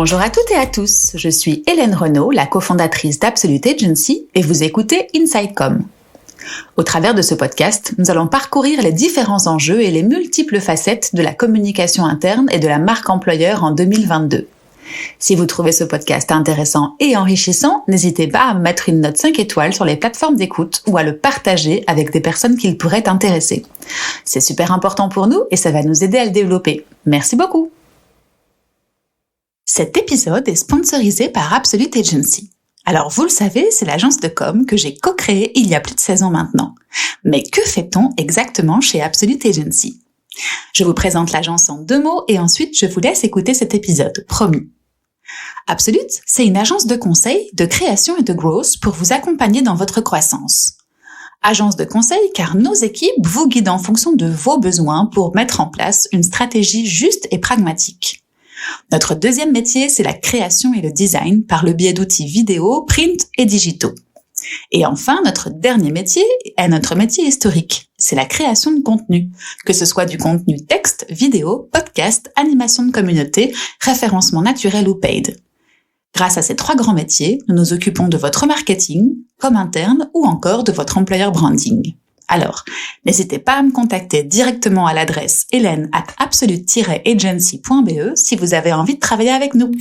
Bonjour à toutes et à tous, je suis Hélène Renaud, la cofondatrice d'Absolute Agency et vous écoutez InsideCom. Au travers de ce podcast, nous allons parcourir les différents enjeux et les multiples facettes de la communication interne et de la marque employeur en 2022. Si vous trouvez ce podcast intéressant et enrichissant, n'hésitez pas à mettre une note 5 étoiles sur les plateformes d'écoute ou à le partager avec des personnes qui pourraient intéresser. C'est super important pour nous et ça va nous aider à le développer. Merci beaucoup. Cet épisode est sponsorisé par Absolute Agency. Alors vous le savez, c'est l'agence de com que j'ai co-créée il y a plus de 16 ans maintenant. Mais que fait-on exactement chez Absolute Agency ? Je vous présente l'agence en 2 mots et ensuite je vous laisse écouter cet épisode, promis. Absolute, c'est une agence de conseil, de création et de growth pour vous accompagner dans votre croissance. Agence de conseil car nos équipes vous guident en fonction de vos besoins pour mettre en place une stratégie juste et pragmatique. Notre deuxième métier, c'est la création et le design par le biais d'outils vidéo, print et digitaux. Et enfin, notre dernier métier est notre métier historique. C'est la création de contenu, que ce soit du contenu texte, vidéo, podcast, animation de communauté, référencement naturel ou paid. Grâce à ces 3 grands métiers, nous nous occupons de votre marketing, comme interne ou encore de votre employer branding. Alors, n'hésitez pas à me contacter directement à l'adresse hélène@absolute-agency.be si vous avez envie de travailler avec nous.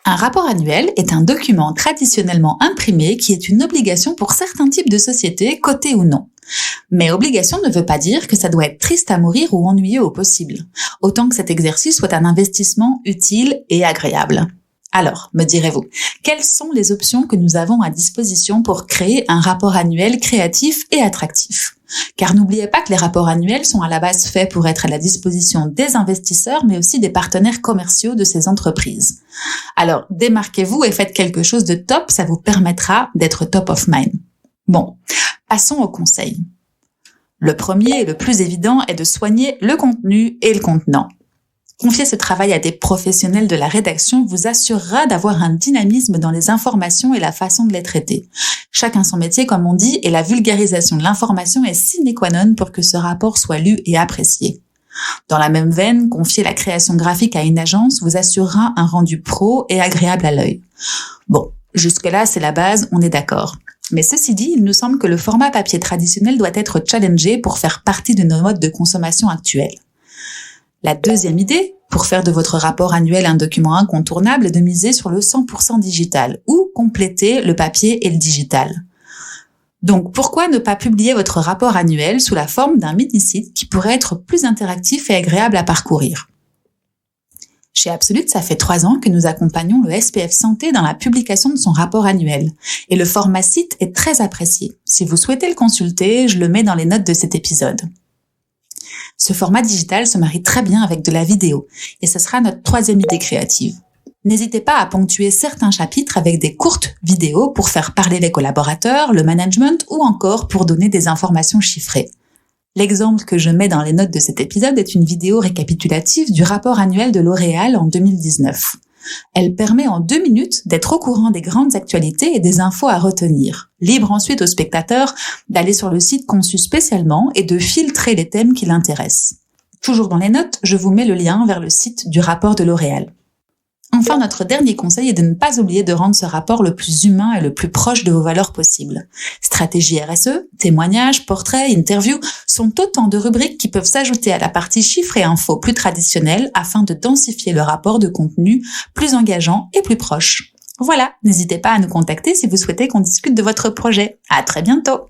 Un rapport annuel est un document traditionnellement imprimé qui est une obligation pour certains types de sociétés, cotées ou non. Mais obligation ne veut pas dire que ça doit être triste à mourir ou ennuyeux au possible, autant que cet exercice soit un investissement utile et agréable. Alors, me direz-vous, quelles sont les options que nous avons à disposition pour créer un rapport annuel créatif et attractif ? Car n'oubliez pas que les rapports annuels sont à la base faits pour être à la disposition des investisseurs, mais aussi des partenaires commerciaux de ces entreprises. Alors, démarquez-vous et faites quelque chose de top, ça vous permettra d'être top of mind. Bon, passons au conseil. Le premier et le plus évident est de soigner le contenu et le contenant. Confier ce travail à des professionnels de la rédaction vous assurera d'avoir un dynamisme dans les informations et la façon de les traiter. Chacun son métier, comme on dit, et la vulgarisation de l'information est sine qua non pour que ce rapport soit lu et apprécié. Dans la même veine, confier la création graphique à une agence vous assurera un rendu pro et agréable à l'œil. Bon, jusque-là, c'est la base, on est d'accord. Mais ceci dit, il nous semble que le format papier traditionnel doit être challengé pour faire partie de nos modes de consommation actuels. La deuxième idée, pour faire de votre rapport annuel un document incontournable, est de miser sur le 100% digital ou compléter le papier et le digital. Donc, pourquoi ne pas publier votre rapport annuel sous la forme d'un mini-site qui pourrait être plus interactif et agréable à parcourir ? Chez Absolute, ça fait 3 ans que nous accompagnons le SPF Santé dans la publication de son rapport annuel. Et le format site est très apprécié. Si vous souhaitez le consulter, je le mets dans les notes de cet épisode. Ce format digital se marie très bien avec de la vidéo. Et ce sera notre 3e idée créative. N'hésitez pas à ponctuer certains chapitres avec des courtes vidéos pour faire parler les collaborateurs, le management ou encore pour donner des informations chiffrées. L'exemple que je mets dans les notes de cet épisode est une vidéo récapitulative du rapport annuel de L'Oréal en 2019. Elle permet en 2 minutes d'être au courant des grandes actualités et des infos à retenir. Libre ensuite aux spectateurs d'aller sur le site conçu spécialement et de filtrer les thèmes qui l'intéressent. Toujours dans les notes, je vous mets le lien vers le site du rapport de L'Oréal. Enfin, notre dernier conseil est de ne pas oublier de rendre ce rapport le plus humain et le plus proche de vos valeurs possibles. Stratégie RSE, témoignages, portraits, interviews sont autant de rubriques qui peuvent s'ajouter à la partie chiffres et infos plus traditionnelle afin de densifier le rapport de contenu plus engageant et plus proche. Voilà, n'hésitez pas à nous contacter si vous souhaitez qu'on discute de votre projet. À très bientôt!